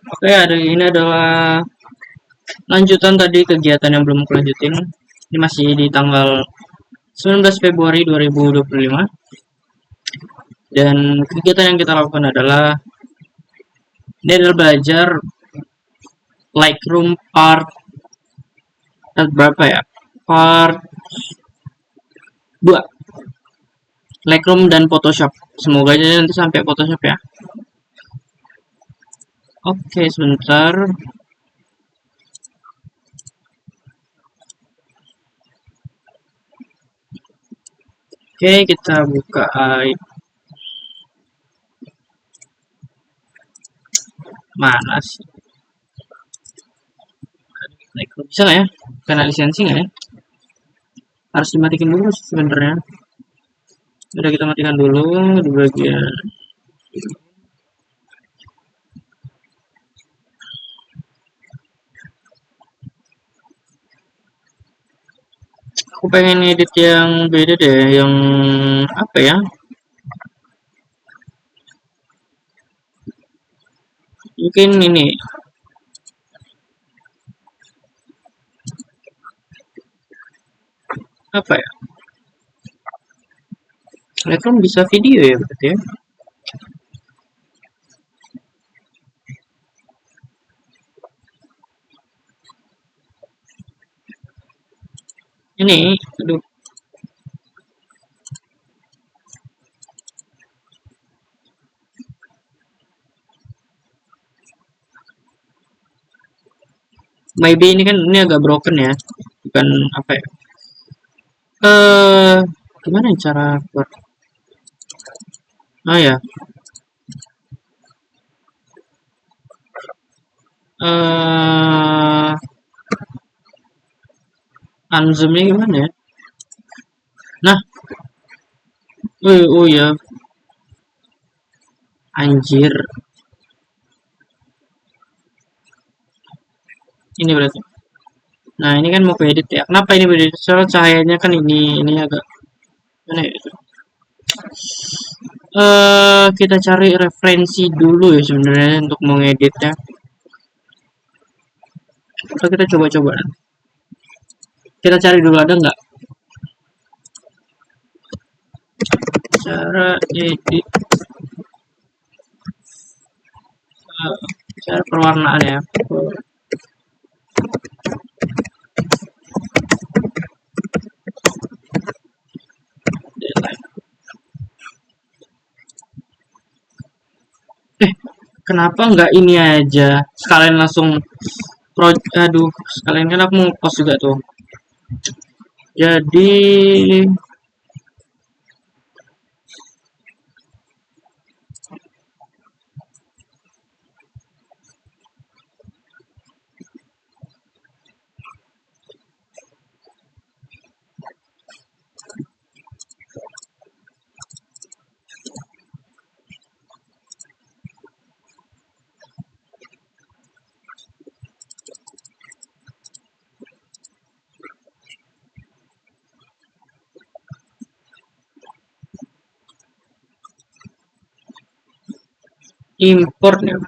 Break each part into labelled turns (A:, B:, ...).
A: Oke, ini adalah lanjutan tadi kegiatan yang belum aku lanjutin. Ini masih di tanggal 19 Februari 2025. Dan kegiatan yang kita lakukan adalah ini adalah belajar Lightroom part berapa ya? Part 2. Lightroom dan Photoshop. Semoga aja nanti sampai Photoshop ya. Oke, sebentar. Oke, kita buka mana sih? Lightroom bisa nggak ya? Kena lisensi nggak ya? Harus dimatikan dulu sebenarnya. Udah kita matikan dulu di bagian aku pengen edit yang beda deh, yang apa ya? Mungkin ini apa ya? Lightroom bisa video ya berarti ya? Ini, aduh, maybe ini kan ini agak broken ya, bukan apa ya? Gimana cara buat? Oh ya, eh unzoomnya gimana ya? Nah, oh ya, anjir, ini berarti. Nah, ini kan mau edit ya. Kenapa ini beda? Soalnya cahayanya kan ini agak mana ya? Kita cari referensi dulu ya sebenarnya untuk mengeditnya. Atau kita coba-coba. Kita cari dulu ada nggak cara edit, cara perwarnaan ya. Kenapa nggak ini aja? Sekalian langsung aduh, sekalian kan aku mau post juga tuh. Jadi import ya.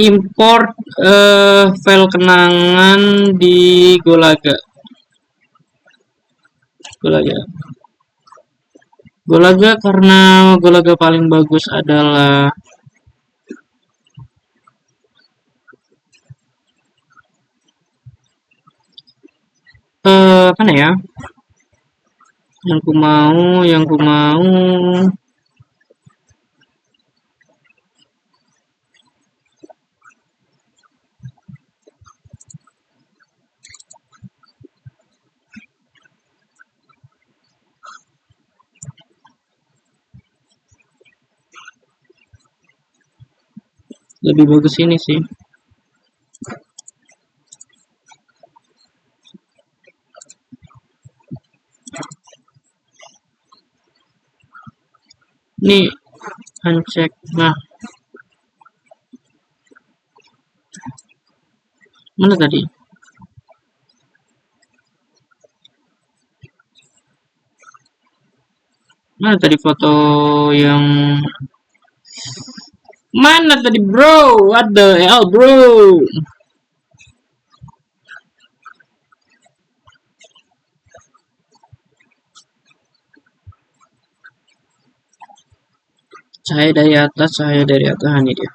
A: Import file kenangan di Golaga. Golaga karena Golaga paling bagus adalah mana ya? Yang ku mau lebih bagus ini sih. Ini uncheck. Nah, mana tadi? Mana tadi foto yang mana tadi bro? What the hell bro? Cahaya dari atas, cahaya dari atas. Ini dia.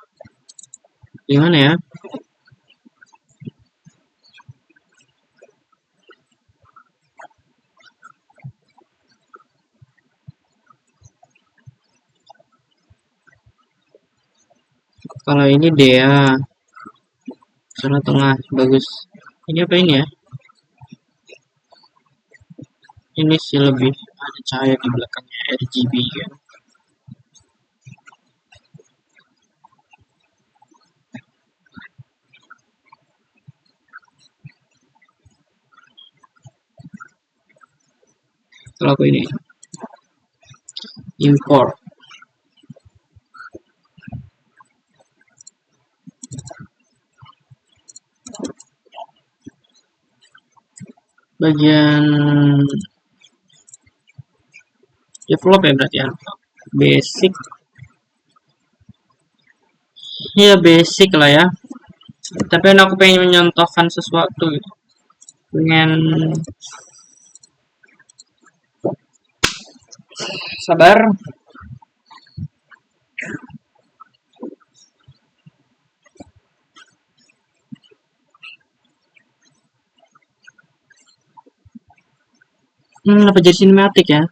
A: Gimana ya? Kalau ini Dea, sana tengah bagus. Ini apa ini ya? Ini sih lebih ada cahaya di belakangnya RGB ya. Kalau aku ini import. Bagian develop ya berarti ya. Basic. Ya basic lah ya. Tapi aku pengen menyontohkan sesuatu gitu. Pengen sabar. Apa jadi sinematik ya?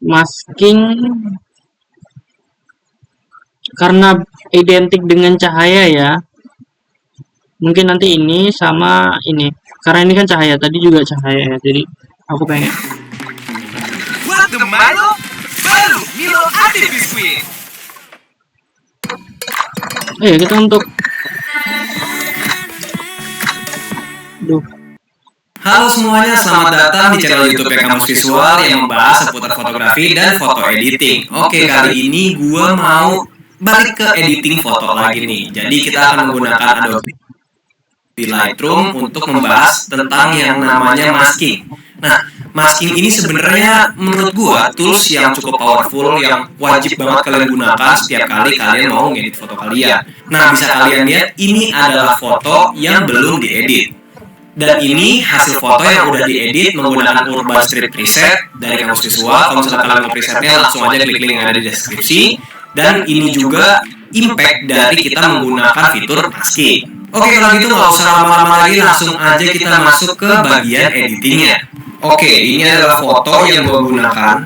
A: Masking karena identik dengan cahaya ya. Mungkin nanti ini sama ini. Karena ini kan cahaya, tadi juga cahaya ya. Jadi aku pengen.
B: Buat the Milo, baru Milo Ade Biskuit.
A: Kita untuk
B: Halo semuanya, selamat datang di channel YouTube Kamus Visual yang membahas seputar fotografi dan foto editing. Oke, kali ini gue mau balik ke editing foto lagi nih. Jadi kita akan menggunakan Adobe Lightroom untuk membahas tentang yang namanya masking. Nah, masking ini sebenarnya menurut gue tools yang cukup powerful, yang wajib banget kalian gunakan setiap kali kalian mau ngedit foto kalian. Nah, bisa kalian lihat ini adalah foto yang belum diedit. Dan ini hasil foto yang udah diedit menggunakan Urban Strip Preset dari Kamus Visual. Kalau misalnya kalian mau presetnya, langsung aja klik link yang ada di deskripsi. Dan ini juga impact dari kita menggunakan fitur masking. Oke, kalau gitu nggak usah lama-lama lagi, langsung aja kita masuk ke bagian editingnya. Oke, ini adalah foto yang gue gunakan.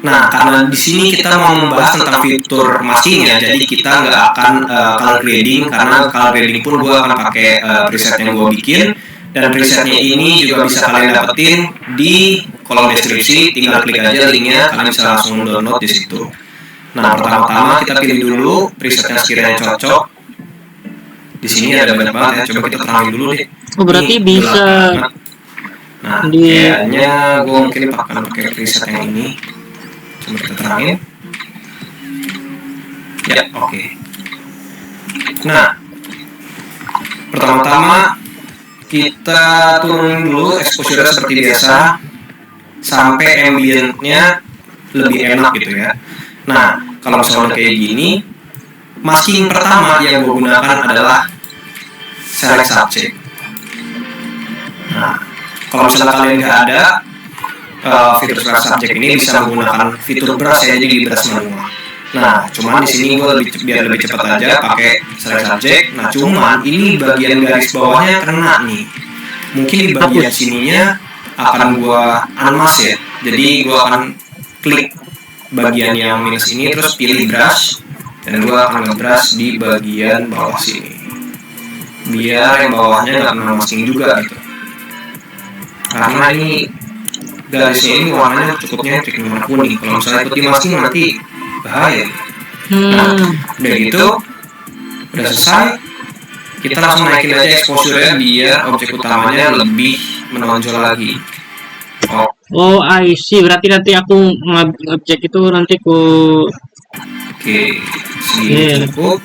B: Nah, karena di sini kita mau membahas tentang fitur maskingnya, jadi kita nggak akan color grading, karena color grading pun gue akan pakai preset yang gue bikin. Dan presetnya ini juga bisa kalian dapetin di kolom deskripsi, tinggal klik aja linknya, kalian bisa langsung download di situ. Nah, pertama-tama kita pilih dulu preset yang sekiranya cocok. Di sini ada banyak banget ya, coba kita terangin dulu deh.
A: Oh, berarti ini bisa.
B: Nah, kayaknya gue mungkin akan pakai preset yang ini. Coba kita terangin. Ya, oke. Nah, pertama-tama kita turunin dulu exposure seperti biasa sampai ambientnya lebih enak gitu ya. Nah, kalau misalnya kayak gini, masking pertama yang gue gunakan adalah select subject. Nah, kalau misalnya kalian nggak ada fitur select subject ini, bisa menggunakan fitur brush ya, jadi brush manual. Nah, cuman di sini gue biar lebih cepat aja pakai select subject. Nah, cuman ini bagian garis bawahnya kena nih. Mungkin di bagian sininya akan gue unmask ya. Jadi gue akan klik bagian yang minus ini, terus pilih brush, dan gue akan ngebrush di bagian bawah sini. Biar yang bawahnya nggak kena masking juga gitu. Karena ini garisnya ini warnanya cukup nyentrik, warna kuning. Kalau misalnya putih masking nanti bahaya. Nah, udah gitu, udah selesai, kita langsung naikin aja exposure-nya biar objek utamanya lebih menonjol lagi.
A: Oh, I see. Berarti nanti aku ngecek itu nanti ku.
B: Oke, segini
A: Oke.
B: cukup.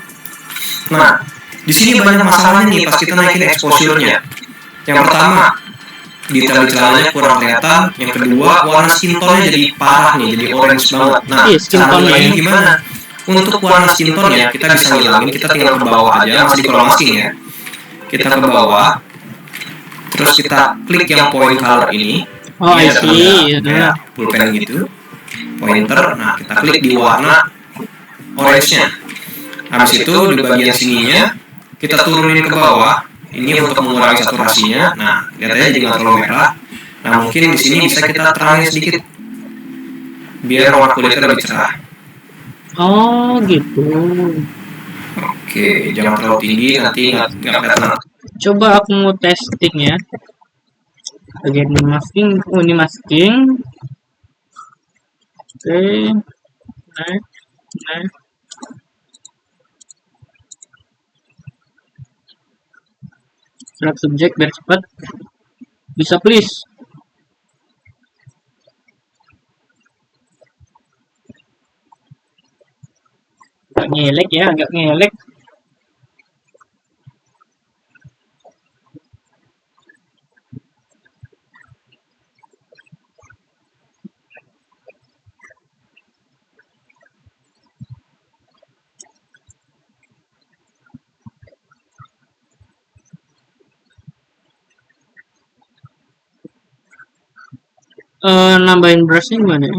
B: Nah, di sini banyak masalahnya nih pas kita naikin exposure-nya. Yang pertama, detail di celananya kurang kelihatan. Yang kedua, warna skin tone-nya jadi parah nih, jadi orange banget. Nah,
A: Iya, skin
B: cara
A: tone-nya ya.
B: ngilangin gimana? Untuk warna skin tone-nya, kita bisa ngilangin, kita tinggal ke bawah aja, masih di color masking ya. Kita ke bawah, terus kita klik yang point color ini.
A: Oh,
B: Ini
A: I
B: ada tanda
A: see.
B: kayak pulpen gitu, pointer. Nah, kita klik di warna orange-nya. Habis itu di bagian sininya kita turunin ke bawah. Ini untuk mengurangi saturasinya. Nah, lihat aja jadi nggak terlalu merah. Nah, mungkin di sini bisa kita terangin sedikit biar warna kulitnya lebih cerah.
A: Oh, gitu.
B: Oke, jangan terlalu tinggi nanti nggak kelihatan.
A: Coba aku mau testing ya. Bagian ini masking, oh ini masking. Oke, naik, naik. Gerak subjek biar cepat. Bisa please. Agak ngelek ya, agak ngelek. Nambahin brushnya gimana ya?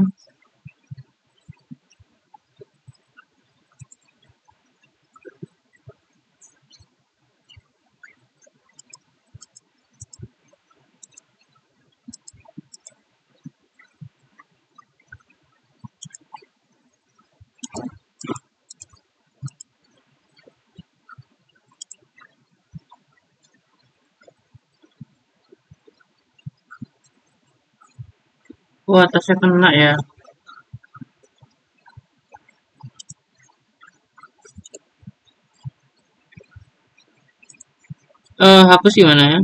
A: Oh, atasnya kena ya. Hapus gimana ya?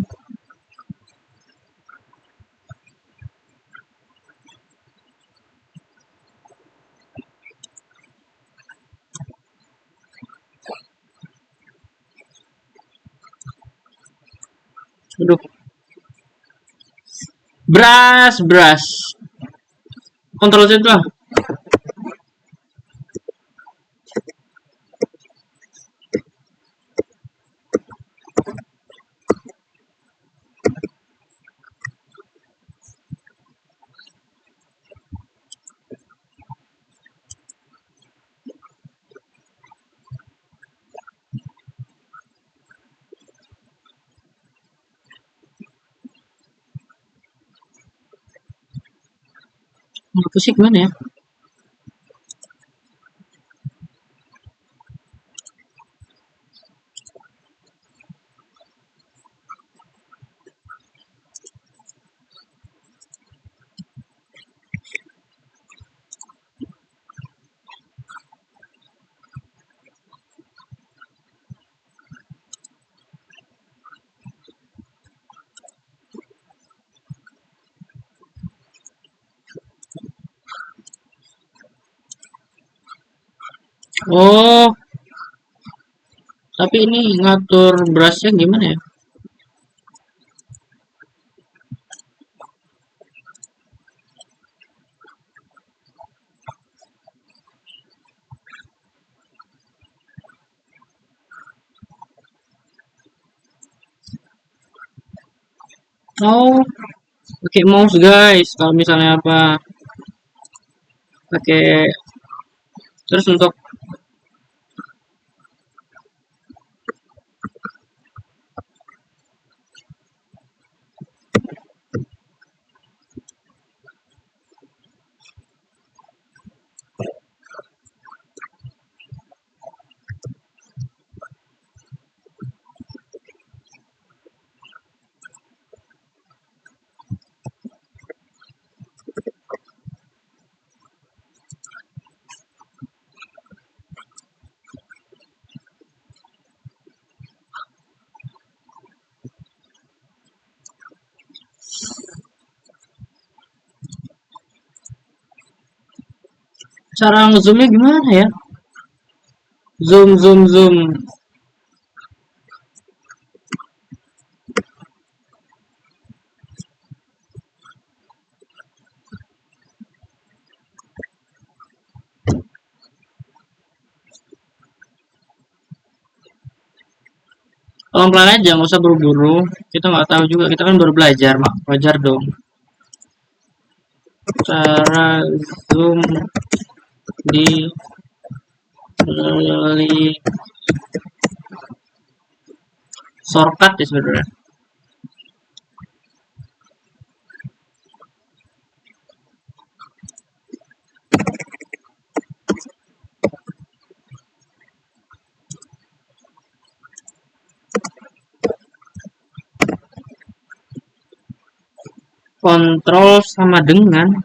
A: Aduh, brush. Kontrol Z lah. Hapusnya gimana ya? Oh, tapi ini ngatur brushnya gimana ya? Oh, pakai mouse guys. Kalau misalnya apa? Pakai terus untuk Cara ngezoomnya gimana ya? Zoom, zoom, zoom. Pelan-pelan aja, nggak usah buru-buru. Kita nggak tahu juga, kita kan baru belajar, mak. Wajar dong. Cara zoom di shortcut ya sebenarnya. Kontrol sama dengan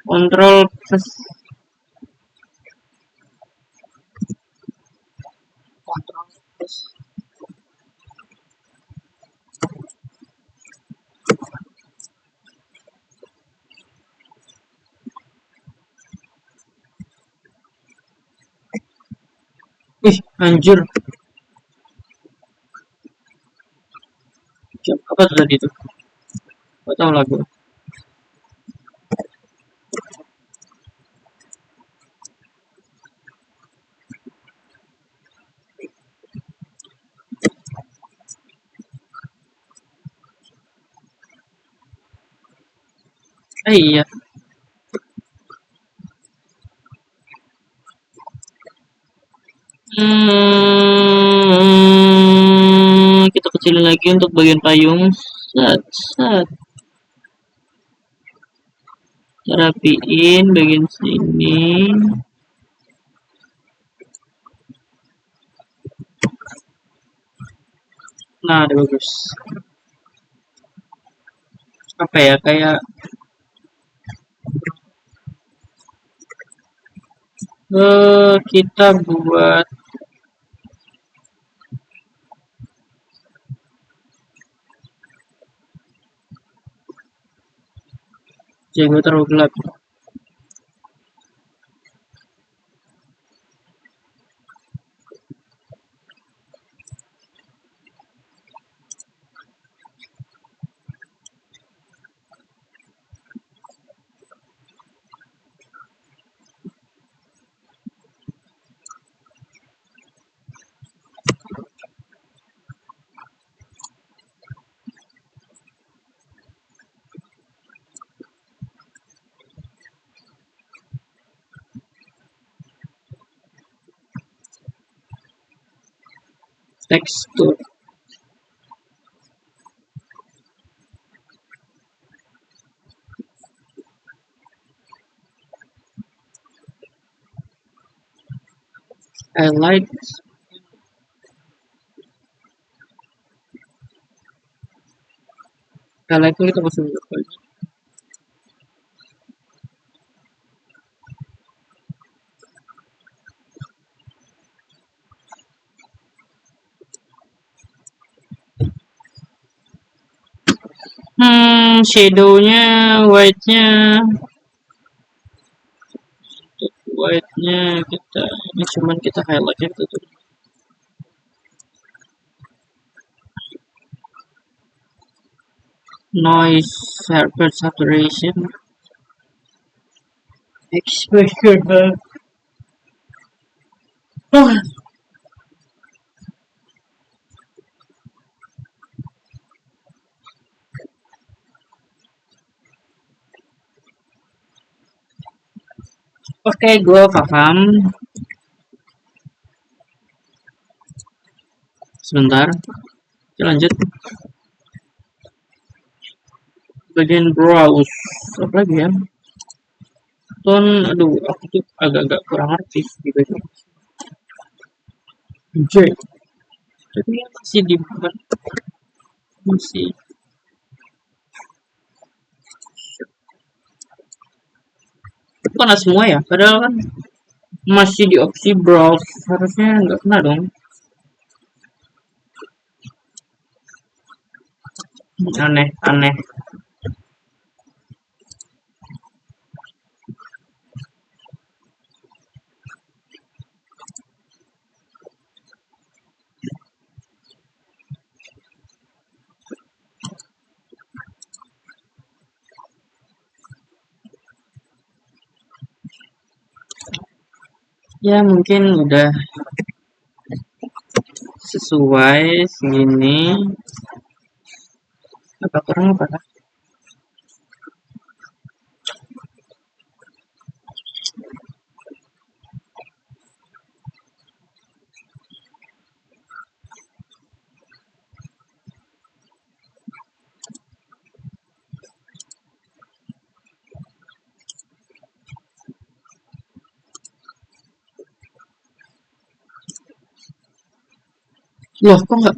A: kontrol plus kontrol plus. Ih, anjir. Apa tuh tadi tuh? Gak tau lagu. Iya. Kita kecilin lagi untuk bagian payung. Set, set. Rapiin bagian sini. Nah, udah bagus. Apa ya, kayak kita buat jago terlalu gelap. Tekstur. Highlight. Highlight itu kita masuk dulu. Shadownya, white-nya kita ini cuman kita highlight itu tuh. Noise, surface saturation, exposure. Oke, gue paham. Sebentar, kita lanjut. Bagian browse, apa lagi ya? Python, aduh, aku tuh agak-agak kurang ngerti gitu. J, tapi masih di masih bukan semua ya, padahal kan masih di opsi browse, harusnya nggak kena dong. Aneh, aneh. Ya mungkin udah sesuai segini. Apa kurang apa? Loh, kok nggak?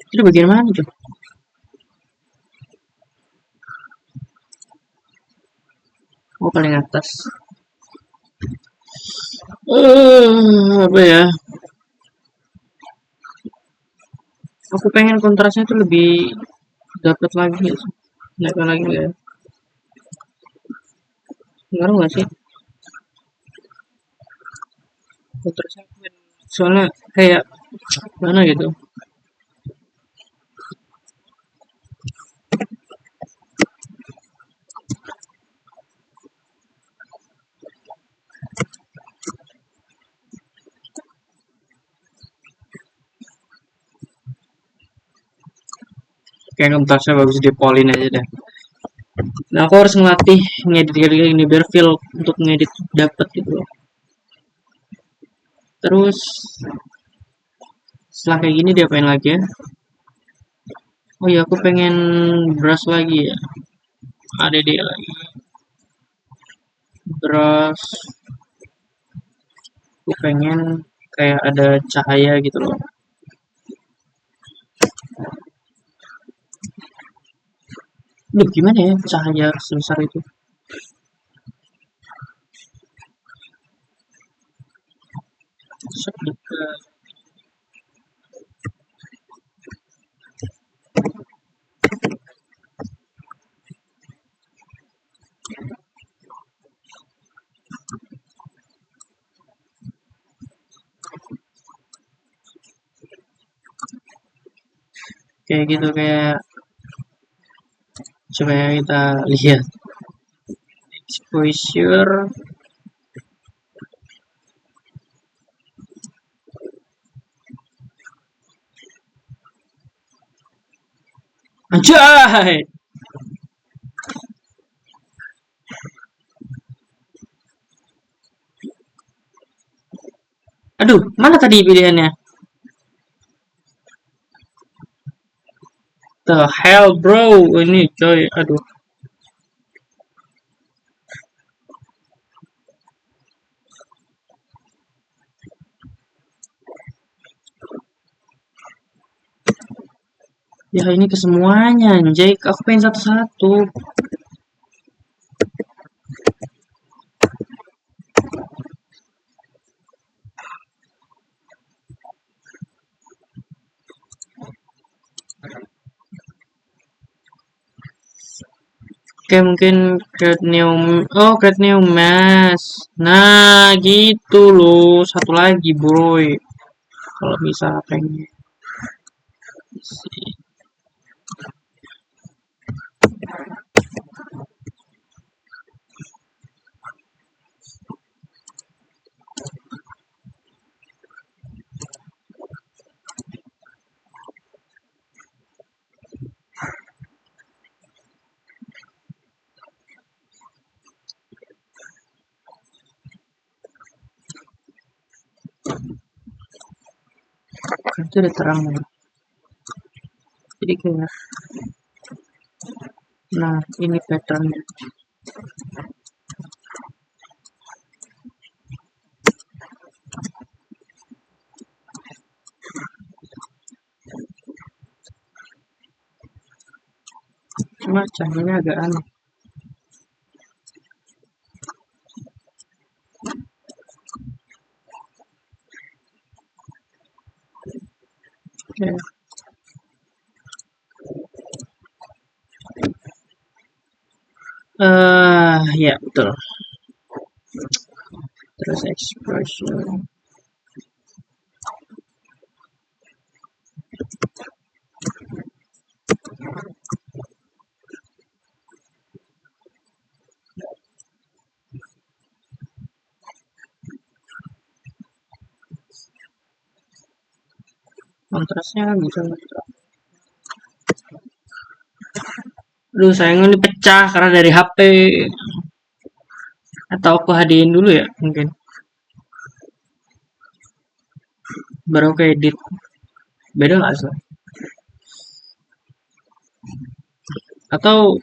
A: Itu bagian mana tuh? Oh, paling atas. Apa ya? Aku pengen kontrasnya tuh lebih dapat lagi, naikkan lagi ya. Ngaruh nggak sih kontrasnya? Soalnya kayak mana gitu. Kayak kontrasnya bagus di polin aja deh. Nah, aku harus ngelatih ngedit kayak gini biar feel untuk ngedit dapet gitu loh. Terus setelah kayak gini diapain lagi ya? Oh iya, aku pengen brush lagi ya. ADD lagi. Brush. Aku pengen kayak ada cahaya gitu loh. Duh, gimana ya cahaya sebesar itu? Kayak gitu, kayak coba ya kita lihat exposure. Anjay! Aduh, mana tadi pilihannya? The hell bro, ini coy, aduh. Ya ini ke semuanya anjay, aku pengen satu-satu. Oke mungkin create new mask. Nah gitu loh, satu lagi bro. Kalau bisa pengen sih. Itu udah terang ya. Jadi kayak, nah ini patternnya. Cuma cahayanya agak aneh. Oke. Ya betul. Terus expression. Kontrasnya bisa. Aduh, sayangnya ini pecah karena dari HP. Atau aku hadiin dulu ya, mungkin. Baru ke edit. Beda nggak sih? Atau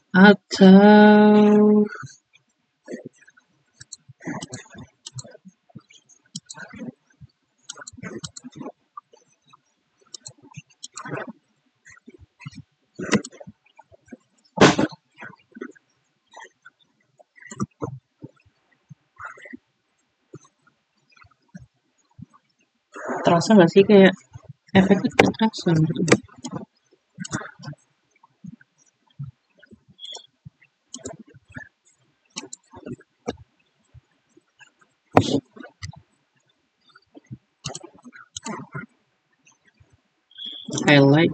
A: atau terasa nggak sih kayak efeknya terasa gitu. Highlight.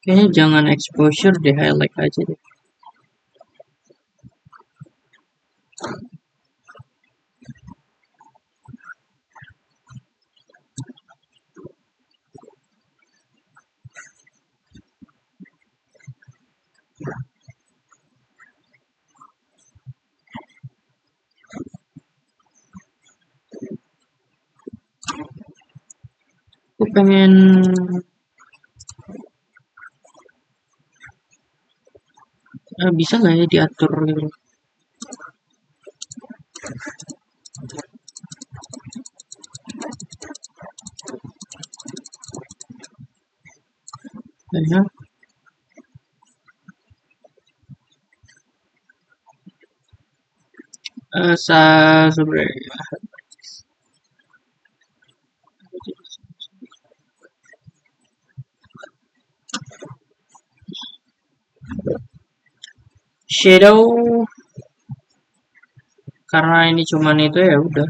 A: Kayaknya jangan exposure deh, highlight aja deh. Aku pengen bisa nggak ya diatur gitu. Ya. Sebenarnya shadow karena ini cuman itu ya udah.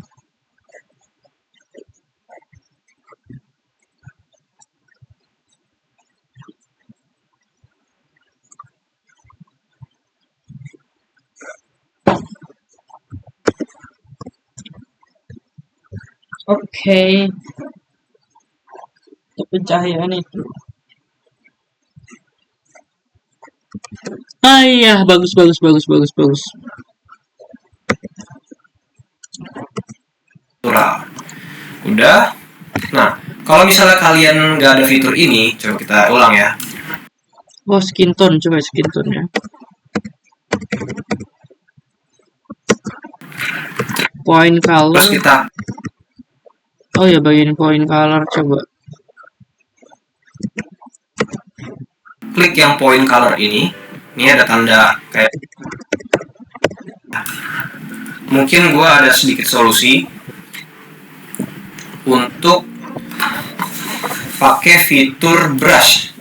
A: Oke. Pencahayaan itu. Ah iya, bagus bagus bagus bagus bagus.
B: Udah. Nah, kalau misalnya kalian nggak ada fitur ini, coba kita ulang ya.
A: Oh, skin tone, coba skin tone ya. Point color.
B: Terus kita.
A: Oh ya, bagian point color coba.
B: Klik yang point color ini. Ini ada tanda kayak. Mungkin gue ada sedikit solusi untuk pakai fitur brush.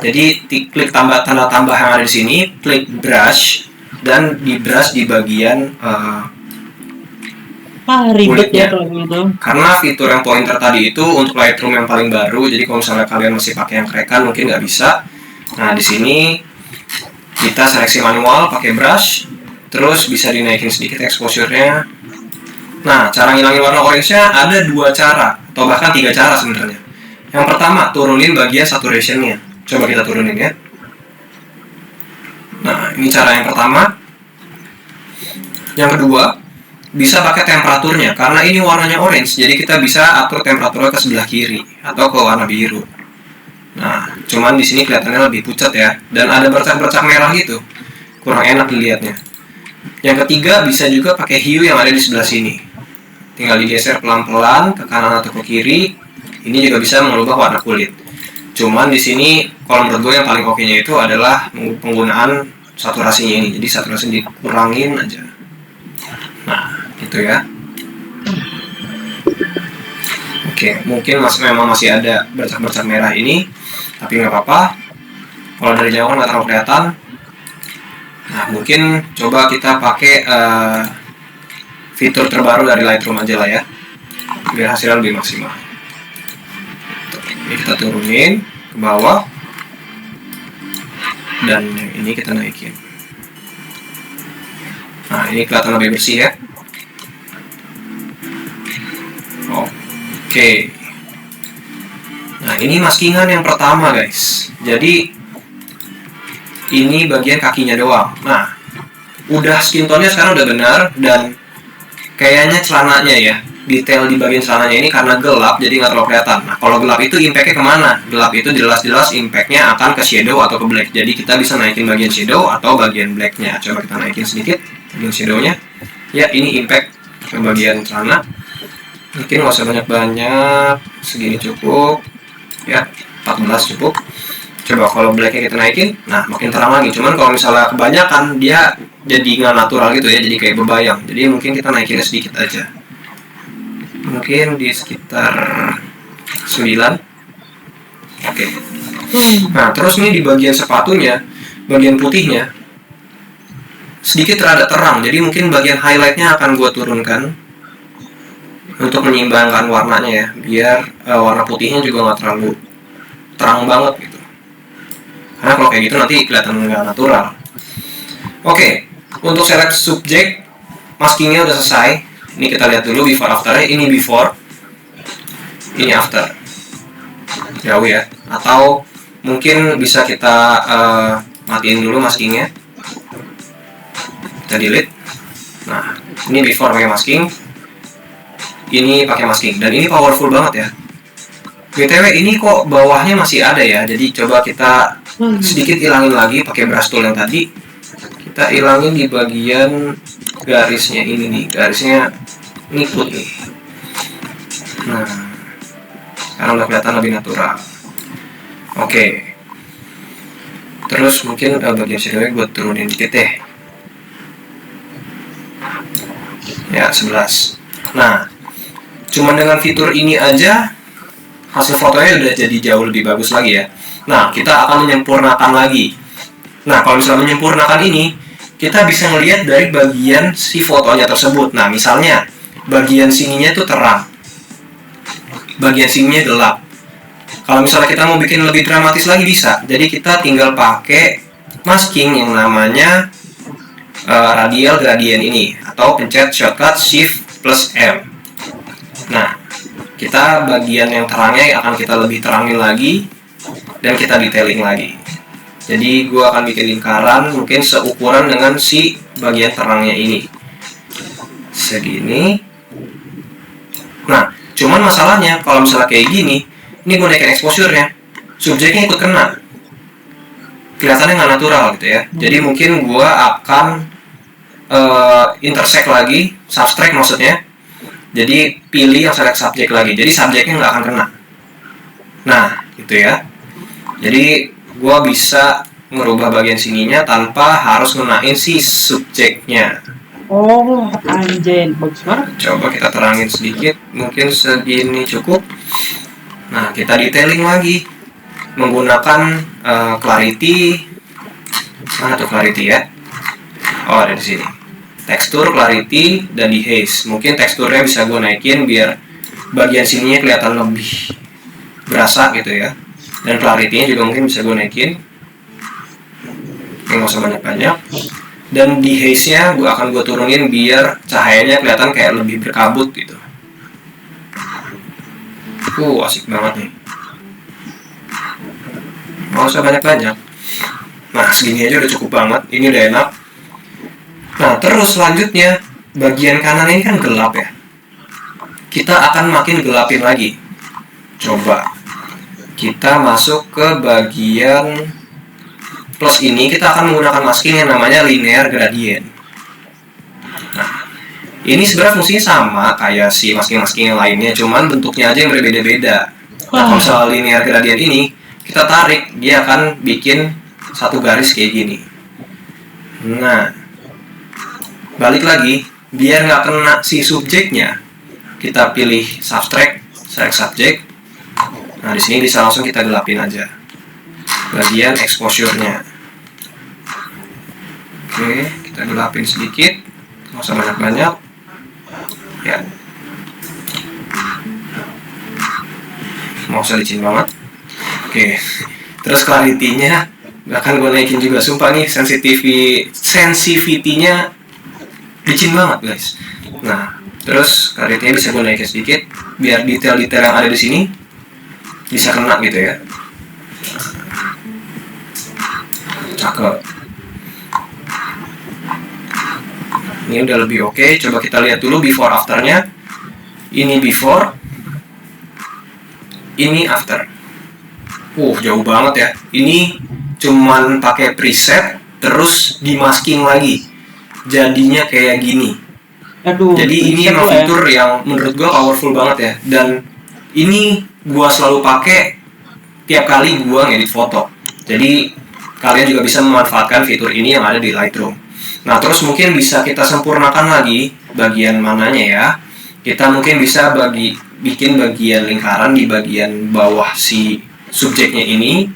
B: Jadi klik tanda tambah yang ada di sini, klik brush dan di brush di bagian
A: ribet ya kalau gitu.
B: Karena fitur yang pointer tadi itu untuk Lightroom yang paling baru, jadi kalau misalnya kalian masih pakai yang kerekan mungkin nggak bisa. Nah di sini kita seleksi manual pakai brush, terus bisa dinaikin sedikit exposure-nya. Nah cara ngilangin warna orange-nya ada 2 cara atau bahkan 3 cara sebenarnya. Yang pertama turunin bagian saturation-nya. Coba kita turunin ya. Nah ini cara yang pertama. Yang kedua bisa pakai temperaturnya. Karena ini warnanya orange, jadi kita bisa atur temperaturnya ke sebelah kiri atau ke warna biru. Nah, cuman di sini kelihatannya lebih pucat ya, dan ada bercak-bercak merah gitu. Kurang enak dilihatnya. Yang ketiga, bisa juga pakai hue yang ada di sebelah sini. Tinggal digeser pelan-pelan ke kanan atau ke kiri. Ini juga bisa mengubah warna kulit. Cuman di sini kalau menurut gue yang paling oke-nya itu adalah penggunaan saturasinya ini. Jadi saturasi dikurangin aja. Nah, gitu ya. Oke, mungkin memang masih ada bercak-bercak merah ini, tapi nggak apa-apa. Kalau dari jauh kan nggak terlalu kelihatan. Nah, mungkin coba kita pakai fitur terbaru dari Lightroom aja lah ya, biar hasilnya lebih maksimal. Ini kita turunin ke bawah, dan yang ini kita naikin. Nah, ini kelihatan lebih bersih ya. Oke. Nah, ini maskingan yang pertama guys. Jadi ini bagian kakinya doang. Nah, udah skin tone-nya sekarang udah benar, dan kayaknya celananya ya, detail di bagian celananya ini karena gelap jadi nggak terlalu kelihatan. Nah, kalau gelap itu impact-nya kemana? Gelap itu jelas-jelas impact-nya akan ke shadow atau ke black. Jadi kita bisa naikin bagian shadow atau bagian black-nya. Coba kita naikin sedikit bagian shadow-nya. Ya, ini impact ke bagian celana. Mungkin nggak usah banyak-banyak, segini cukup. Ya, 14 cukup. Coba kalau black-nya kita naikin, nah makin terang lagi. Cuman kalau misalnya kebanyakan, dia jadi nggak natural gitu ya, jadi kayak bebayang. Jadi mungkin kita naikinnya sedikit aja. Mungkin di sekitar 9. Oke. Nah, terus nih di bagian sepatunya, bagian putihnya sedikit rada terang. Jadi mungkin bagian highlight-nya akan gue turunkan untuk menyeimbangkan warnanya ya, biar warna putihnya juga nggak terlalu terang banget gitu. Karena kalau kayak gitu nanti kelihatan nggak natural. Oke, untuk select subjek, maskingnya udah selesai. Ini kita lihat dulu before afternya. Ini before, ini after. Jauh ya. Atau mungkin bisa kita matiin dulu maskingnya. Kita delete. Nah, ini before pakai masking, ini pakai masking, dan ini powerful banget ya. BTW ini kok bawahnya masih ada ya. Jadi coba kita sedikit hilangin lagi pakai brush tool yang tadi. Kita hilangin di bagian garisnya ini nih, garisnya ngikut nih. Nah, sekarang udah kelihatan lebih natural. Oke. Terus mungkin bagian shadownya gue turunin dikit deh. Ya, 11. Nah, cuman dengan fitur ini aja hasil fotonya udah jadi jauh lebih bagus lagi ya. Nah, kita akan menyempurnakan lagi. Nah, kalau misalnya menyempurnakan ini, kita bisa melihat dari bagian si fotonya tersebut. Nah, misalnya bagian sininya itu terang, bagian sininya gelap. Kalau misalnya kita mau bikin lebih dramatis lagi bisa. Jadi kita tinggal pakai masking yang namanya radial gradient ini, atau pencet shortcut Shift plus M. Nah, kita bagian yang terangnya akan kita lebih terangin lagi, dan kita detailing lagi. Jadi gue akan bikin lingkaran mungkin seukuran dengan si bagian terangnya ini, segini. Nah, cuman masalahnya kalau misalnya kayak gini, ini gue naikin exposure-nya, subjeknya ikut kena, kelihatannya nggak natural gitu ya. Jadi mungkin gue akan intersect lagi, subtract maksudnya. Jadi pilih yang select subject lagi, jadi subjeknya nggak akan kena. Nah, gitu ya. Jadi gue bisa ngerubah bagian sininya tanpa harus ngenain si subjeknya.
A: Oh, anjay, bagus banget.
B: Coba kita terangin sedikit, mungkin segini cukup. Nah, kita detailing lagi menggunakan clarity. Mana tuh clarity ya? Oh, ada di sini. Tekstur, clarity, dan di haze. Mungkin teksturnya bisa gue naikin biar bagian sininya kelihatan lebih berasa gitu ya. Dan clarity-nya juga mungkin bisa gue naikin. Nggak usah banyak-banyak. Dan di haze-nya akan gue turunin biar cahayanya kelihatan kayak lebih berkabut gitu. Asik banget nih. Nggak usah banyak-banyak. Nah, segini aja udah cukup banget. Ini udah enak. Nah, terus selanjutnya bagian kanan ini kan gelap ya. Kita akan makin gelapin lagi. Coba kita masuk ke bagian plus ini, kita akan menggunakan masking yang namanya linear gradient. Nah, ini sebenarnya fungsinya sama kayak si masking-masking yang lainnya, cuman bentuknya aja yang berbeda-beda. Nah, kalau soal linear gradient ini, kita tarik, dia akan bikin satu garis kayak gini. Nah, balik lagi, biar nggak kena si subjeknya, kita pilih subtract, select subject. Nah, di sini bisa langsung kita gelapin aja bagian exposure-nya. Oke, kita gelapin sedikit, nggak usah banyak-banyak. Ya, mau usah licin banget. Oke, terus clarity-nya bahkan gue naikin juga, sumpah nih sensitivity-nya licin banget guys. Nah, terus clarity-nya bisa gue naikin sedikit biar detail-detail yang ada di sini bisa kena gitu ya. Cakep. Ini udah lebih oke. Coba kita lihat dulu before afternya. Ini before, ini after. Jauh banget ya. Ini cuman pakai preset terus dimasking lagi, jadinya kayak gini. Jadi ini emang fitur yang menurut gua powerful banget ya. Dan ini gua selalu pakai tiap kali gua ngedit foto. Jadi kalian juga bisa memanfaatkan fitur ini yang ada di Lightroom. Nah, terus mungkin bisa kita sempurnakan lagi bagian mananya ya. Kita mungkin bisa bikin bagian lingkaran di bagian bawah si subjeknya ini.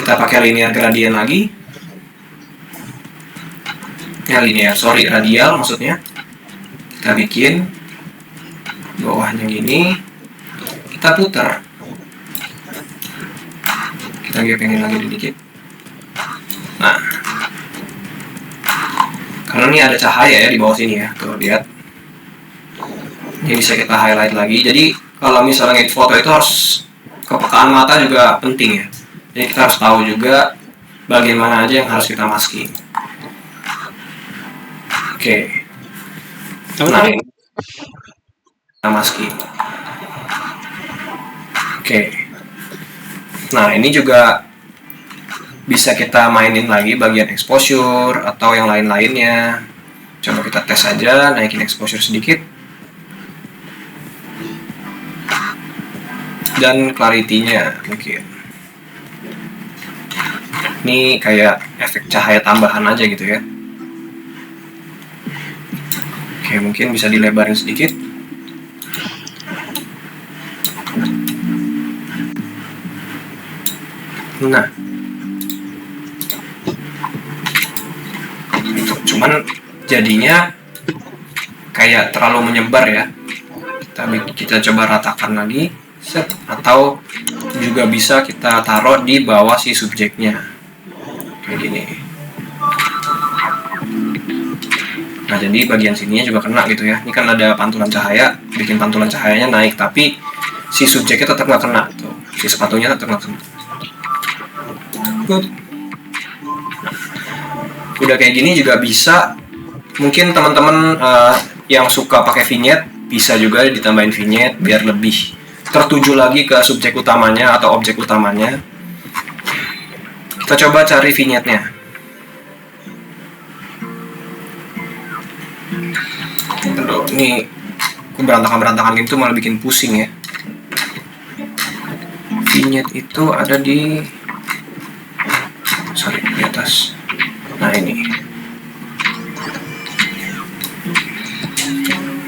B: Kita pakai linear gradient lagi. Ya, radial maksudnya. Kita bikin bawahnya gini. Kita putar. Kita gepengin lagi sedikit. Nah, karena ini ada cahaya ya di bawah sini ya, tuh lihat. Ini bisa kita highlight lagi. Jadi kalau misalnya ngedit foto itu harus kepekaan mata juga penting ya. Jadi kita harus tahu juga bagian mana aja yang harus kita masking. Oke. Nah, ini kita masking. Oke. Nah, ini juga bisa kita mainin lagi bagian exposure atau yang lain-lainnya. Coba kita tes aja, naikin exposure sedikit. Dan clarity-nya mungkin. Ini kayak efek cahaya tambahan aja gitu ya. Oke, mungkin bisa dilebarin sedikit. Nah, cuman jadinya kayak terlalu menyebar ya. Kita coba ratakan lagi, set. Atau juga bisa kita taruh di bawah si subjeknya kayak gini. Nah, jadi bagian sininya juga kena gitu ya. Ini kan ada pantulan cahaya, bikin pantulan cahayanya naik, tapi si subjeknya tetap nggak kena tuh. Si sepatunya tetap nggak kena. Udah kayak gini juga bisa. Mungkin teman-teman yang suka pakai vignette bisa juga ditambahin vignette biar lebih tertuju lagi ke subjek utamanya atau objek utamanya. Kita coba cari vignette-nya. Aduh, ini berantakan-berantakan gitu malah bikin pusing ya. Vignette itu ada di atas. Nah, ini.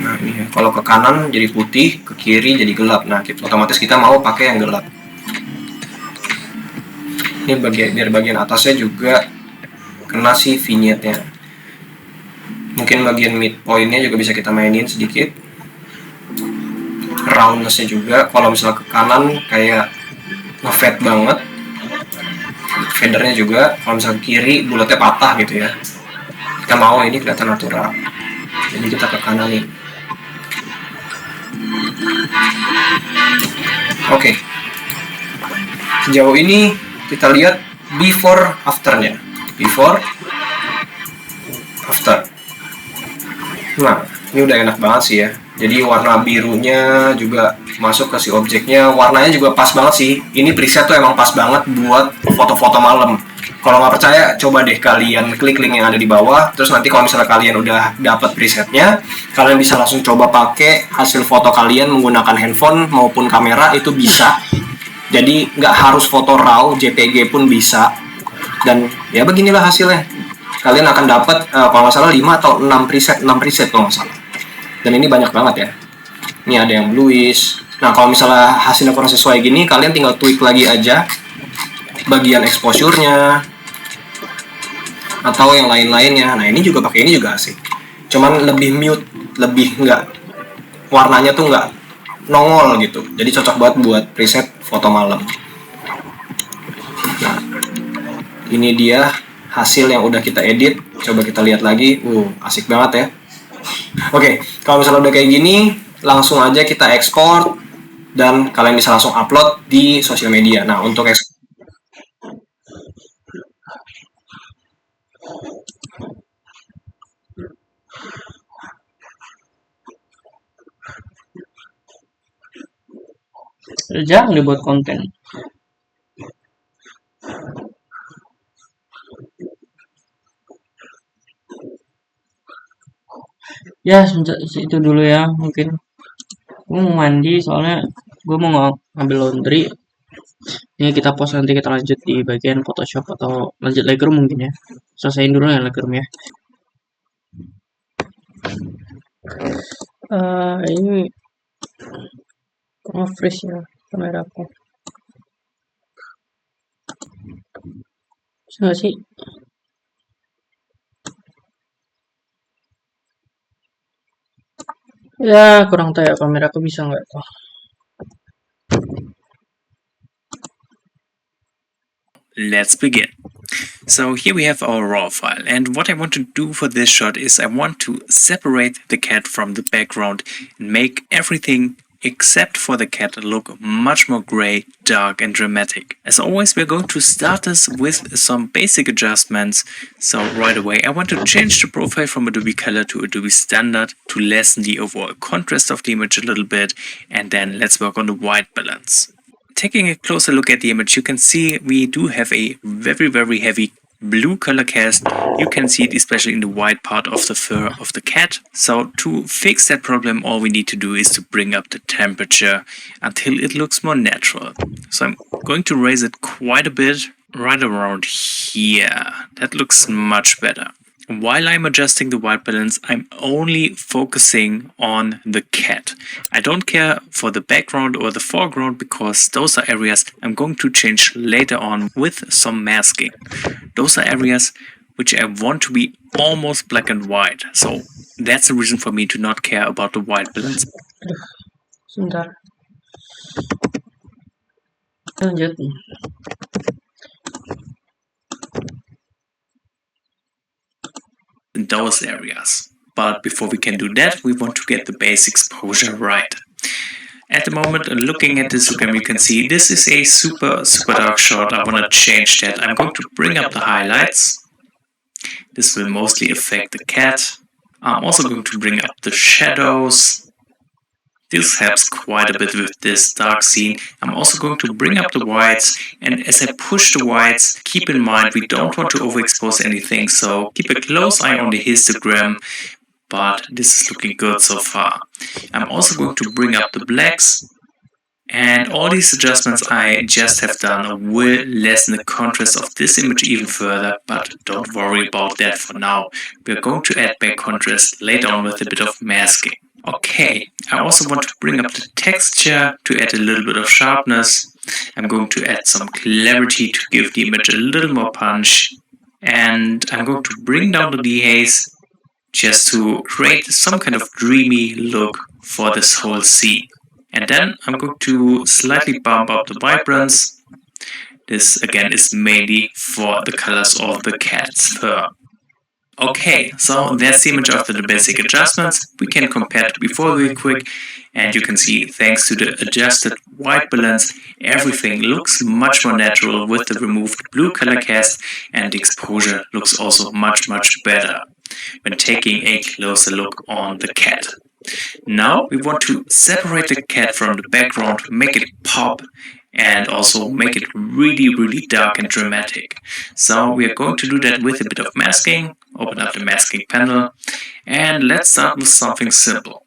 B: Nah, ini ya. Kalau ke kanan jadi putih, ke kiri jadi gelap. Nah, otomatis kita mau pakai yang gelap. Ini biar bagian atasnya juga kena si vignette-nya. Mungkin bagian midpoint-nya juga bisa kita mainin sedikit. Roundness-nya juga. Kalau misalnya ke kanan kayak nge-fade banget. Fadernya juga. Kalau misalnya ke kiri bulatnya patah gitu ya. Kita mau ini kelihatan natural. Jadi kita ke kanan nih. Oke. Sejauh ini kita lihat before afternya. Before after. Nah, ini udah enak banget sih ya. Jadi warna birunya juga masuk ke si objeknya, warnanya juga pas banget sih. Ini preset tuh emang pas banget buat foto-foto malam. Kalau nggak percaya, coba deh kalian klik link yang ada di bawah. Terus nanti kalau misalnya kalian udah dapet presetnya, kalian bisa langsung coba pakai hasil foto kalian menggunakan handphone maupun kamera, itu bisa. Jadi nggak harus foto RAW, JPG pun bisa. Dan ya beginilah hasilnya. Kalian akan dapat kalau nggak salah 5 atau 6 preset kalau nggak salah. Dan ini banyak banget ya. Ini ada yang bluish. Nah, kalau misalnya hasilnya kurang sesuai gini, kalian tinggal tweak lagi aja bagian exposure-nya atau yang lain-lainnya. Nah, ini juga pakai ini juga asik. Cuman lebih mute, lebih nggak, warnanya tuh nggak nongol gitu. Jadi cocok banget buat preset foto malam. Nah, ini dia hasil yang udah kita edit. Coba kita lihat lagi. Asik banget ya. Oke, kalau misalnya udah kayak gini, langsung aja kita ekspor dan kalian bisa langsung upload di sosial media. Nah, untuk ekspor
A: jarang dibuat konten. Ya, itu dulu ya, mungkin gue mau mandi soalnya gue mau ngambil laundry. Ini kita post, nanti kita lanjut di bagian Photoshop atau lanjut Lightroom mungkin ya. Selesaiin dulu ya Lightroom ya. Ini fresh ya kameraku. Bisa nggak sih? Ya kurang tahu ya kameraku bisa nggak tuh.
C: Let's begin. So here we have our raw file, and what I want to do for this shot is I want to separate the cat from the background and make everything except for the cat look much more gray, dark and dramatic. As always, we're going to start this with some basic adjustments. So right away I want to change the profile from Adobe Color to Adobe Standard to lessen the overall contrast of the image a little bit, and then let's work on the white balance. Taking a closer look at the image, you can see we do have a very heavy blue color cast. You can see it especially in the white part of the fur of the cat. So to fix that problem, all we need to do is to bring up the temperature until it looks more natural. So I'm going to raise it quite a bit, right around here. That looks much better. While I'm adjusting the white balance, I'm only focusing on the cat. I don't care for the background or the foreground because those are areas I'm going to change later on with some masking. Those are areas which I want to be almost black and white. So that's the reason for me to not care about the white balance.
A: Sebentar. Lanjut.
C: In those areas. But before we can do that, we want to get the base exposure right. At the moment, looking at this histogram, you can see this is a super dark shot. I want to change that. I'm going to bring up the highlights. This will mostly affect the cat. I'm also going to bring up the shadows. This helps quite a bit with this dark scene. I'm also going to bring up the whites, and as I push the whites, keep in mind we don't want to overexpose anything, so keep a close eye on the histogram, but this is looking good so far. I'm also going to bring up the blacks, and all these adjustments I just have done will lessen the contrast of this image even further, but don't worry about that for now. We're going to add back contrast later on with a bit of masking. Okay, I also want to bring up the texture to add a little bit of sharpness. I'm going to add some clarity to give the image a little more punch. And I'm going to bring down the dehaze just to create some kind of dreamy look for this whole scene. And then I'm going to slightly bump up the vibrance. This again is mainly for the colors of the cat's fur. Okay, so that's the image after the basic adjustments. We can compare to before real quick, and you can see thanks to the adjusted white balance, everything looks much more natural with the removed blue color cast, and the exposure looks also much better. when taking a closer look on the cat. Now we want to separate the cat from the background, make it pop, and also make it really dark and dramatic. So we are going to do that with a bit of masking. Open up the masking panel, and let's start with something simple.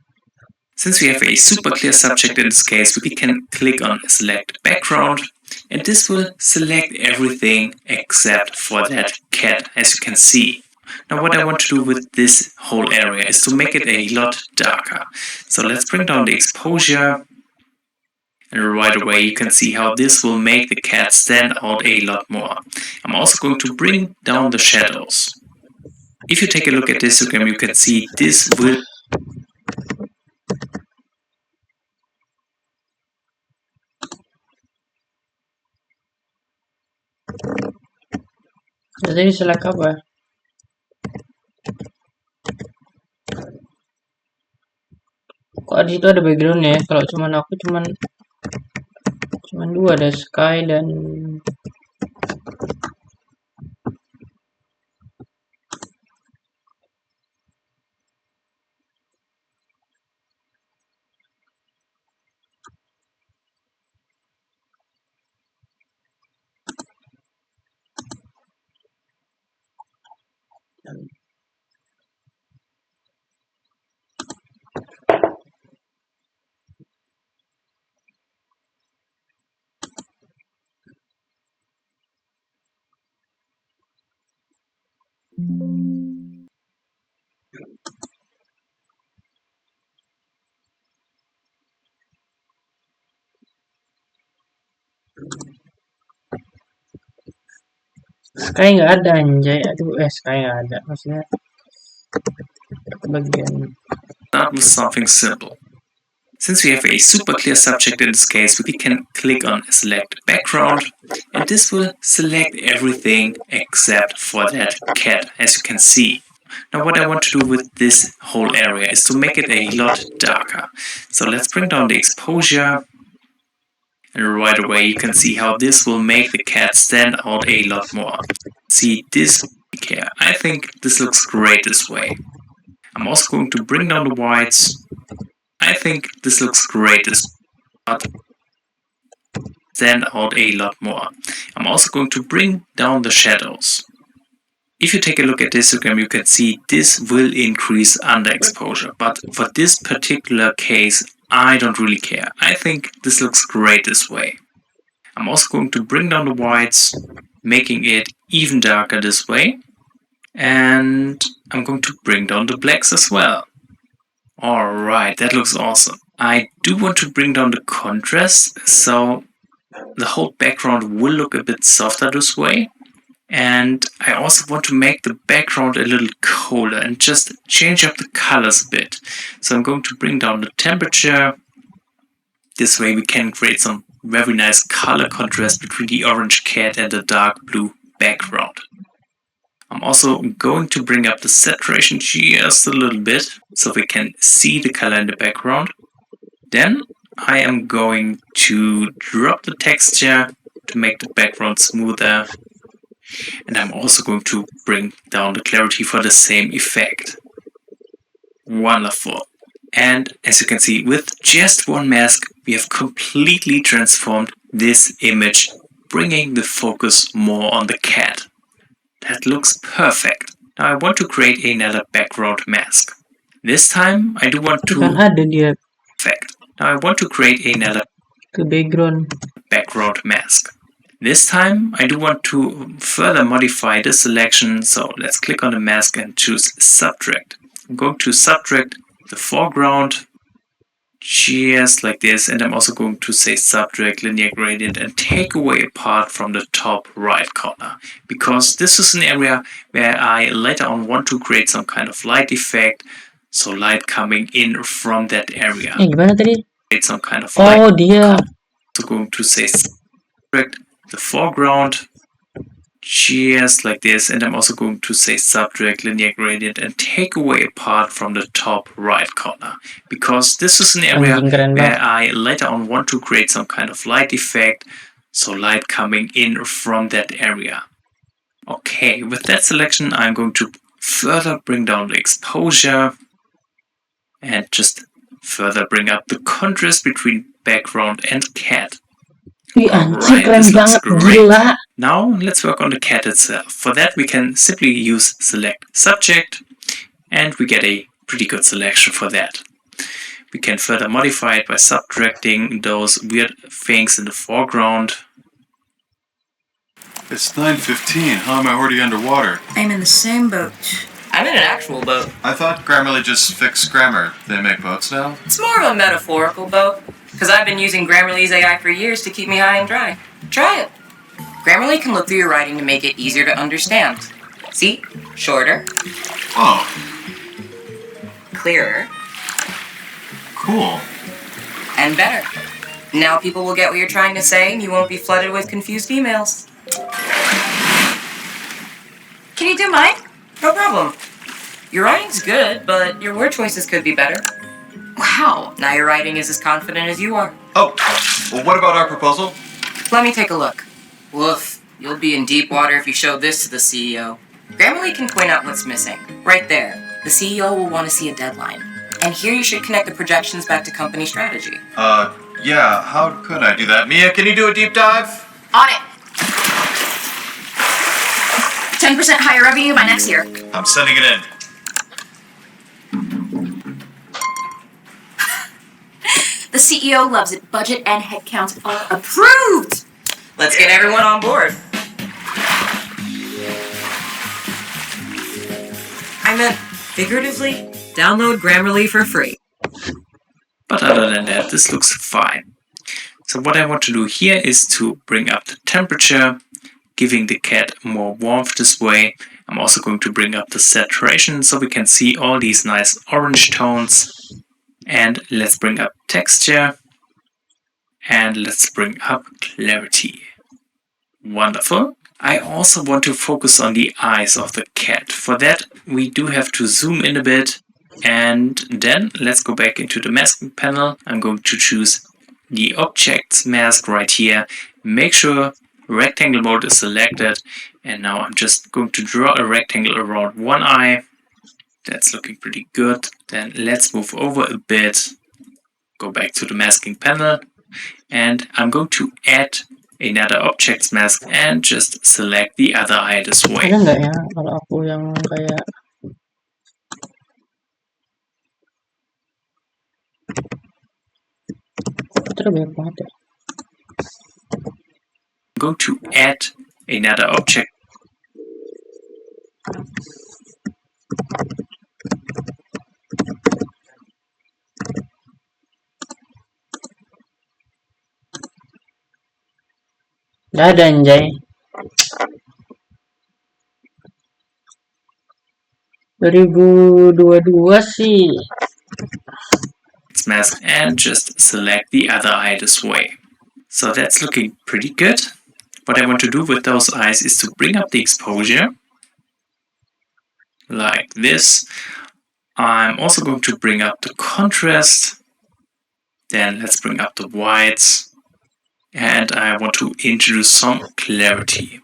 C: Since we have a super clear subject in this case, we can click on select background, and this will select everything except for that cat, as you can see. Now what I want to do with this whole area is to make it a lot darker. So let's bring down the exposure, and right away you can see how this will make the cat stand out a lot more. I'm also going to bring down the shadows. If you take a look at this histogram, you can see this will
A: Jadi select apa? Kok di situ ada background ya? Kalau cuman aku cuman dua, ada sky dan sky nggak ada anjay. Aduh, sky nggak ada. Maksudnya bagian
C: start with something simple. Since we have a super clear subject in this case, we can click on select background, and this will select everything except for that cat, as you can see. Now what I want to do with this whole area is to make it a lot darker. So let's bring down the exposure, and right away you can see how this will make the cat stand out a lot more. See this here. I think this looks great this way. I'm also going to bring down the whites. I think this looks great this way, but stand out a lot more. I'm also going to bring down the shadows. If you take a look at this histogram, you can see this will increase underexposure, but for this particular case, I don't really care. I think this looks great this way. I'm also going to bring down the whites, making it even darker this way, and I'm going to bring down the blacks as well. Alright, that looks awesome. I do want to bring down the contrast, so the whole background will look a bit softer this way. And I also want to make the background a little colder and just change up the colors a bit. So I'm going to bring down the temperature. This way we can create some very nice color contrast between the orange cat and the dark blue background. I'm also going to bring up the saturation just a little bit so we can see the color in the background. Then I am going to drop the texture to make the background smoother. And I'm also going to bring down the clarity for the same effect. Wonderful. And as you can see, with just one mask, we have completely transformed this image, bringing the focus more on the cat. That looks perfect. Now I want to create another background mask. This time I do want to
A: kan ada dia
C: perfect. Now I want to create another
A: ke background.
C: background mask. This time I do want to further modify the selection, so let's click on the mask and choose subtract. I'm going to subtract the foreground just like this, and I'm also going to say subtract linear gradient and take away a part from the top right corner, because this is an area where I later on want to create some kind of light effect, so light coming in from that area.
A: Gimana tadi?
C: Create some kind of light.
A: Oh, dia.
C: So going to say subtract the foreground just like this, and I'm also going to say subtract linear gradient and take away a part from the top right corner, because this is an area
A: Anjing, keren
C: where
A: banget.
C: I later on want to create some kind of light effect, so light coming in from that area. Okay, with that selection I'm going to further bring down the exposure, and just further bring up the contrast between background and cat.
A: Wih anjir,
C: Alright,
A: keren
C: this looks
A: banget,
C: great.
A: gila.
C: Now let's work on the cat itself. For that we can simply use select subject, and we get a pretty good selection for that. We can further modify it by subtracting those weird things in the foreground.
D: It's 9:15. How am I already underwater?
E: I'm in the same boat.
F: I'm in an actual boat.
D: I thought Grammarly just fixed grammar. They make boats now?
F: It's more of a metaphorical boat, because I've been using Grammarly's AI for years to keep me high and dry. Try it. Grammarly can look through your writing to make it easier to understand. See? Shorter,
D: Oh,
F: clearer,
D: cool.
F: and better. Now people will get what you're trying to say, and you won't be flooded with confused emails.
E: Can you do mine?
F: No problem. Your writing's good, but your word choices could be better.
E: Wow.
F: Now your writing is as confident as you are.
D: Oh, well, what about our proposal?
F: Let me take a look. Woof, you'll be in deep water if you show this to the CEO. Grammarly can point out what's missing. Right there. The CEO will want to see a deadline. And here you should connect the projections back to company strategy.
D: Yeah, how could I do that? Mia, can you do a deep dive?
E: On it. 10% higher revenue by next year.
D: I'm sending it in.
E: The CEO loves it. Budget and headcount are approved.
F: Let's get everyone on board. I meant figuratively. Download Grammarly for free.
C: But other than that, this looks fine. So what I want to do here is to bring up the temperature, giving the cat more warmth this way. I'm also going to bring up the saturation so we can see all these nice orange tones. And let's bring up texture. And let's bring up clarity. Wonderful. I also want to focus on the eyes of the cat. For that, we do have to zoom in a bit. And then let's go back into the masking panel. I'm going to choose the objects mask right here. Make sure rectangle mode is selected. And now I'm just going to draw a rectangle around one eye. That's looking pretty good. Then let's move over a bit. Go back to the masking panel. And I'm going to add another objects mask and just select the other eye this way.
A: Ada nggak ya kalau aku yang kayak itu banyak banget ya.
C: I'm going to add another object.
A: Nggak ada anjay. 2022 sih.
C: Mask and just select the other eye this way. So that's looking pretty good. What I want to do with those eyes is to bring up the exposure like this. I'm also going to bring up the contrast. Then let's bring up the whites. And I want to introduce some clarity.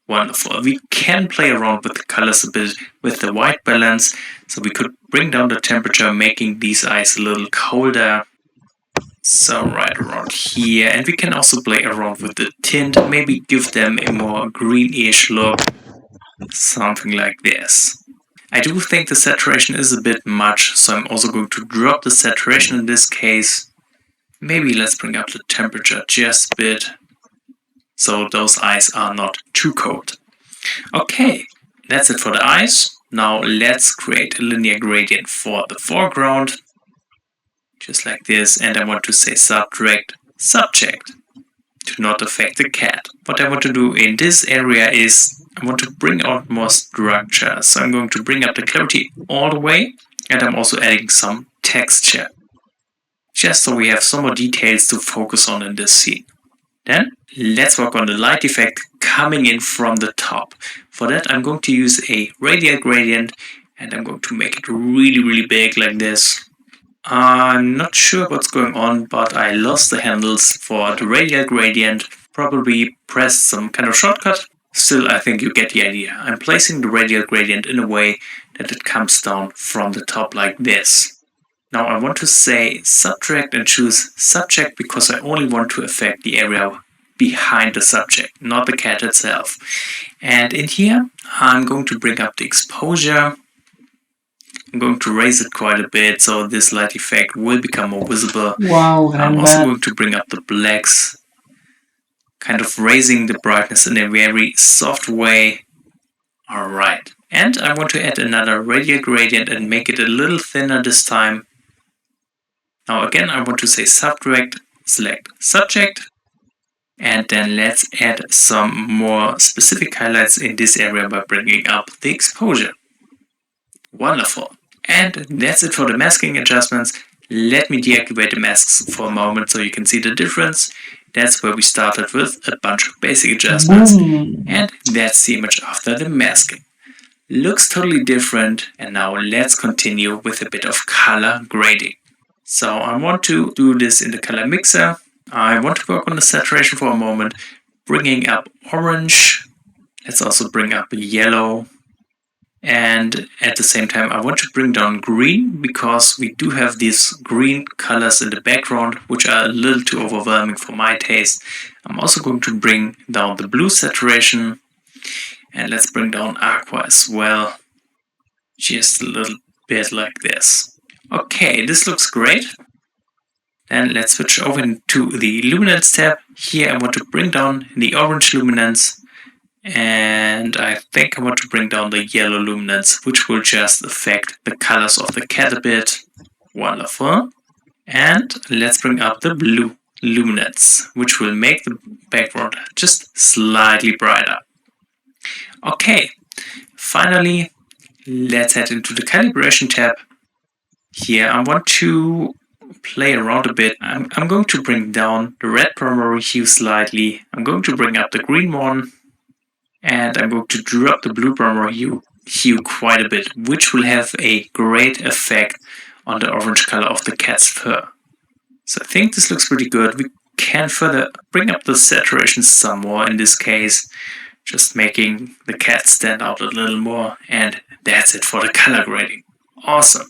C: Wonderful. We can play around with the colors a bit with the white balance. So we could bring down the temperature, making these eyes a little colder. So right around here. And we can also play around with the tint. Maybe give them a more greenish look. Something like this. I do think the saturation is a bit much. So I'm also going to drop the saturation in this case. Maybe let's bring up the temperature just a bit. So those eyes are not too cold. Okay, that's it for the eyes. Now let's create a linear gradient for the foreground. Just like this. And I want to say subtract subject to not affect the cat. What I want to do in this area is I want to bring out more structure. So I'm going to bring up the clarity all the way. And I'm also adding some texture. Just so we have some more details to focus on in this scene. Then let's work on the light effect coming in from the top. For that I'm going to use a radial gradient and I'm going to make it really big like this. I'm not sure what's going on, but I lost the handles for the radial gradient. Probably pressed some kind of shortcut. Still, I think you get the idea. I'm placing the radial gradient in a way that it comes down from the top like this. Now I want to say subtract and choose subject because I only want to affect the area behind the subject, not the cat itself. And in here, I'm going to bring up the exposure. I'm going to raise it quite a bit so this light effect will become more visible.
A: Wow,
C: I'm
A: keren
C: also
A: banget.
C: going to bring up the blacks, kind of raising the brightness in a very soft way. Alright, and I want to add another radial gradient and make it a little thinner this time. Now again, I want to say subtract, select subject, and then let's add some more specific highlights in this area by bringing up the exposure. Wonderful. And that's it for the masking adjustments. Let me deactivate the masks for a moment so you can see the difference. That's where we started with a bunch of basic adjustments.
A: Boom.
C: And that's the image after the masking. Looks totally different. And now let's continue with a bit of color grading. So I want to do this in the color mixer. I want to work on the saturation for a moment, bringing up orange. Let's also bring up yellow. And at the same time, I want to bring down green because we do have these green colors in the background, which are a little too overwhelming for my taste. I'm also going to bring down the blue saturation. And let's bring down aqua as well. Just a little bit like this. Okay, this looks great. Then let's switch over to the luminance tab. Here I want to bring down the orange luminance. And I think I want to bring down the yellow luminance, which will just affect the colors of the cat a bit. Wonderful. And let's bring up the blue luminance, which will make the background just slightly brighter. Okay, finally, let's head into the calibration tab. Here I want to play around a bit. I'm going to bring down the red primary hue slightly. I'm going to bring up the green one. And I'm going to drop the blue primary hue quite a bit, which will have a great effect on the orange color of the cat's fur. So I think this looks pretty good. We can further bring up the saturation some more in this case, just making the cat stand out a little more. And that's it for the color grading. Awesome.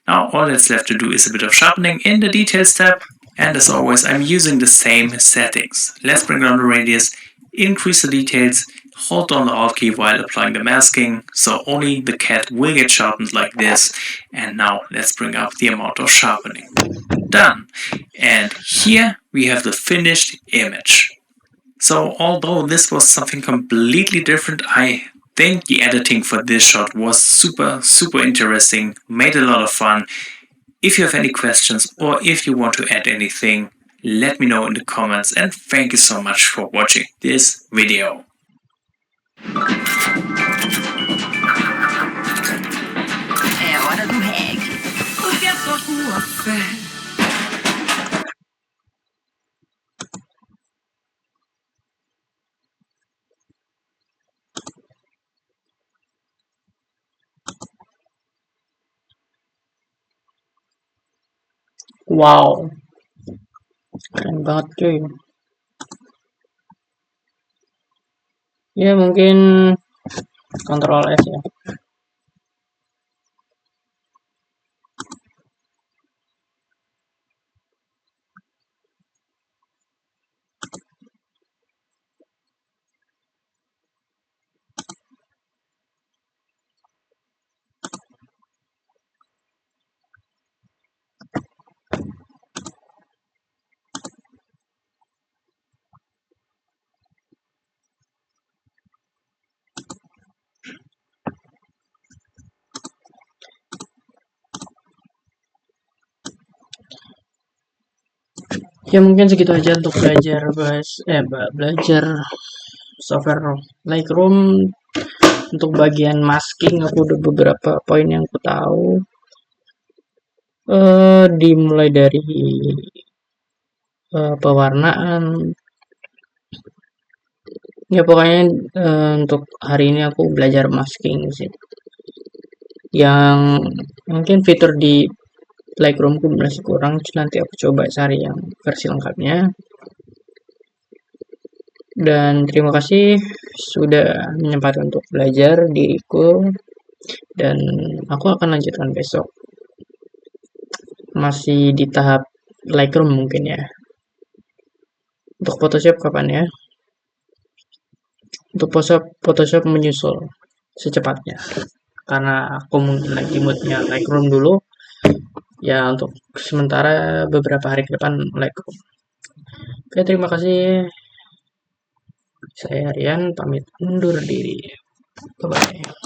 C: Now all that's left to do is a bit of sharpening in the details tab. And as always, I'm using the same settings. Let's bring down the radius, increase the details, hold down the Alt key while applying the masking, so only the cat will get sharpened like this. And now let's bring up the amount of sharpening. Done. And here we have the finished image. So although this was something completely different, I think the editing for this shot was super interesting, made a lot of fun. If you have any questions or if you want to add anything, let me know in the comments, and thank you so much for watching this video.
A: Wow, keren banget cuy. Ya mungkin Ctrl S ya. Ya mungkin segitu aja untuk belajar software Lightroom. Untuk bagian masking aku udah beberapa poin yang aku tahu. Dimulai dari pewarnaan. Ya pokoknya untuk hari ini aku belajar masking sih. Yang mungkin fitur di Lightroomku masih kurang, nanti aku coba cari yang versi lengkapnya. Dan terima kasih sudah menyempatkan untuk belajar diriku, dan aku akan lanjutkan besok. Masih di tahap Lightroom mungkin ya. Untuk Photoshop kapan ya? Untuk Photoshop menyusul secepatnya. Karena aku mungkin lagi moodnya Lightroom dulu. Ya untuk sementara beberapa hari ke depan Lightroom. Oke, terima kasih. Saya Rian pamit undur diri. Bye-bye.